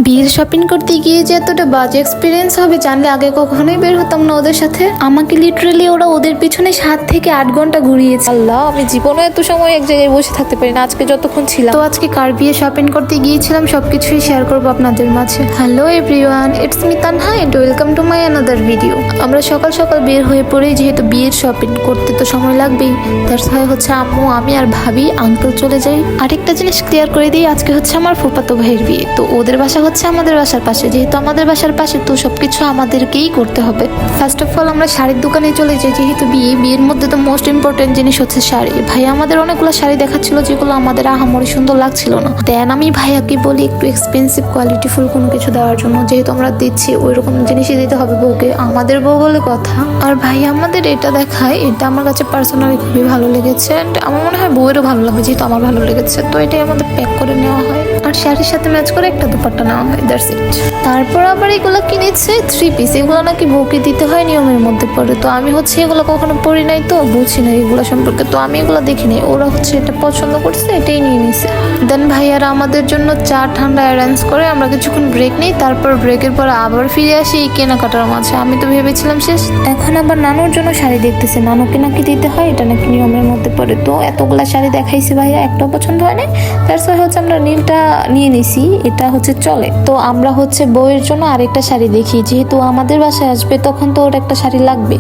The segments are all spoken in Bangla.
বিয়ের শপিং করতে গিয়ে যে এতটা বাজে এক্সপিরিয়েন্স হবে জানলে আগে কখনোই বের হতাম না ওদের সাথে। আমাকে লিটারালি ওরা ওদের পিছনে 7 থেকে 8 ঘন্টা ঘুরিয়েছে। আল্লাহ, আমি জীবনে এত সময় এক জায়গায় বসে থাকতে পারি না। আজকে যতক্ষণ ছিলাম। তো আজকে কার বিয়ে শপিং করতে গিয়েছিলাম সবকিছুই শেয়ার করবো আপনাদের মাঝে। Hello everyone, it's me Tanha and welcome to my another video. আমরা সকাল সকাল বের হয়ে পড়ে, যেহেতু বিয়ের শপিং করতে তো সময় লাগবেই, দ্যাটস ওয়াই হচ্ছে আম্মু, আমি আর ভাবি আঙ্কেল চলে যাই। আরেকটা জিনিস ক্লিয়ার করে দিই, আজকে হচ্ছে আমার ফুফাতো ভাইয়ের বিয়ে। তো ওদের বাসা হচ্ছে আমাদের বাসার পাশে, যেহেতু আমাদের বাসার পাশে তো সবকিছু আমাদেরকেই করতে হবে। ফার্স্ট অফ অল আমরা শাড়ির দোকানে চলে যাই, যেহেতু বিয়ের মধ্যে তো মোস্ট ইম্পর্টেন্ট জিনিস হচ্ছে শাড়ি। ভাই আমাদের অনেকগুলো শাড়ি দেখাচ্ছিল যেগুলো আমাদের আহামরি সুন্দর লাগছিল না। দেন আমি ভাইয়াকে বলি একটু এক্সপেন্সিভ কোয়ালিটিফুল কোনো কিছু দেওয়ার জন্য, যেহেতু আমরা দিচ্ছি ওই রকম জিনিসই দিতে হবে বউকে, আমাদের বউ বলে কথা। আর ভাই আমাদের এটা দেখায়, এটা আমার কাছে পার্সোনালি খুবই ভালো লেগেছে। আমার মনে হয় বউয়েরও ভালো লাগবে, যেহেতু আমার ভালো লেগেছে। তো এটাই আমাদের প্যাক করে নেওয়া হয়, আর শাড়ির সাথে ম্যাচ করে একটা দুপাট্টা নেওয়া হয়, দ্যাটস ইট। তারপর আবার এগুলো কিনেছে 3 পিস, এগুলো নাকি বউকে দিতে হয় নিয়মের মধ্যে পড়ে। তো আমি হচ্ছে এগুলো কখনো পড়ি নাই, তো বুঝি না এগুলো সম্পর্কে, তো আমি এগুলো দেখিনি। ওরা হচ্ছে এটা পছন্দ করছে, এটাই নিয়ে নিছে। দেন ভাইয়ারা আমাদের জন্য চা ঠান্ডা অ্যারেঞ্জ করে আমরা কিছুক্ষণ ব্রেক নিই। তারপর ব্রেকের পর আবার ফিরে আসি এই কেনাকাটার মাঝে। আমি তো ভেবেছিলাম শেষ। এখন আবার নানুর জন্য শাড়ি দেখতেছে, নানুকে নাকি দিতে হয়, এটা নাকি নিয়মের মধ্যে পড়ে। তো এতগুলা শাড়ি দেখাইছে ভাইয়া, একটাও পছন্দ হয় না। তারপর হচ্ছে আমরা নীলটা নিয়ে নিছি, এটা হচ্ছে চলে। তো আমরা হচ্ছে বউয়ের জন্য আরেকটা শাড়ি দেখি, যেহেতু আমাদের বাসায় আসবে তখন তো ওর একটা শাড়ি লাগবে।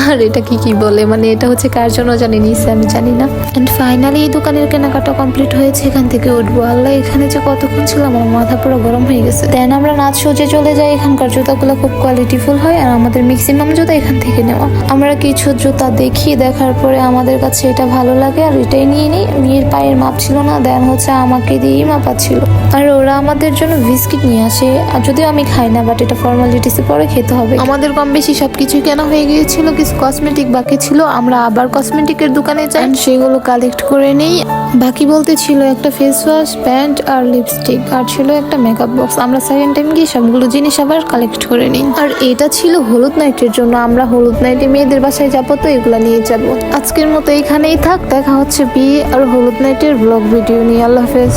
আর এটা কি বলে, মানে এটা হচ্ছে কার জন্য জানি নিছে, আমি জানি না। এন্ড ফাইনালি এই দোকানের কেনাকাটা কমপ্লিট হয়েছে, এখান থেকে উঠবো। আল্লাহ, এখানে যে কতক্ষণ ছিলাম আমার মাথা পুরো গরম হয়ে গেছে। দেন আমরা নাচ সোজে চলে যাই। এখানকার জুতাগুলো খুব কোয়ালিটিফুল হয়, আর আমাদের ম্যাক্সিমাম জুতা এখান থেকে নেওয়া। আমরা কিছু জুতা দেখি, দেখার পরে আমাদের কাছে এটা ভালো লাগে আর এটাই নিয়ে নিই। মেয়ের পায়ের মাপ ছিল না, দেন হচ্ছে আমাকে দিয়েই মাপাচ্ছিল। আর ওরা আমাদের জন্য বিস্কিট নিয়ে আসে, আর যদিও আমি খাই না, বাট এটা ফর্মালিটিসে পরে খেতে হবে। আমাদের কম বেশি সবকিছু কেনা হয়ে গিয়েছিল, কিছু কসমেটিক বাকি ছিল। আমরা আবার কসমেটিকের দোকানে যাই, সেগুলো কালেক্ট করে নেই। বাকি বলতে ছিল একটা ফেস ওয়াশ, প্যান্ট আর লিপস্টিক, আর ছিল একটা মেকআপ বক্স। আমরা সেকেন্ড টাইম গিয়ে সবগুলো জিনিস আবার কালেক্ট করে নিই। আর এটা ছিল হলুদ নাইটের জন্য, আমরা হলুদ নাইটে মেয়েদের বাসায় যাবো, তো এগুলা নিয়ে যাব। আজকের মতো এখানেই থাক, দেখা হচ্ছে বিয়ে আর হলুদ নাইটের ব্লগ ভিডিও নিয়ে। আল্লাহ হাফেজ।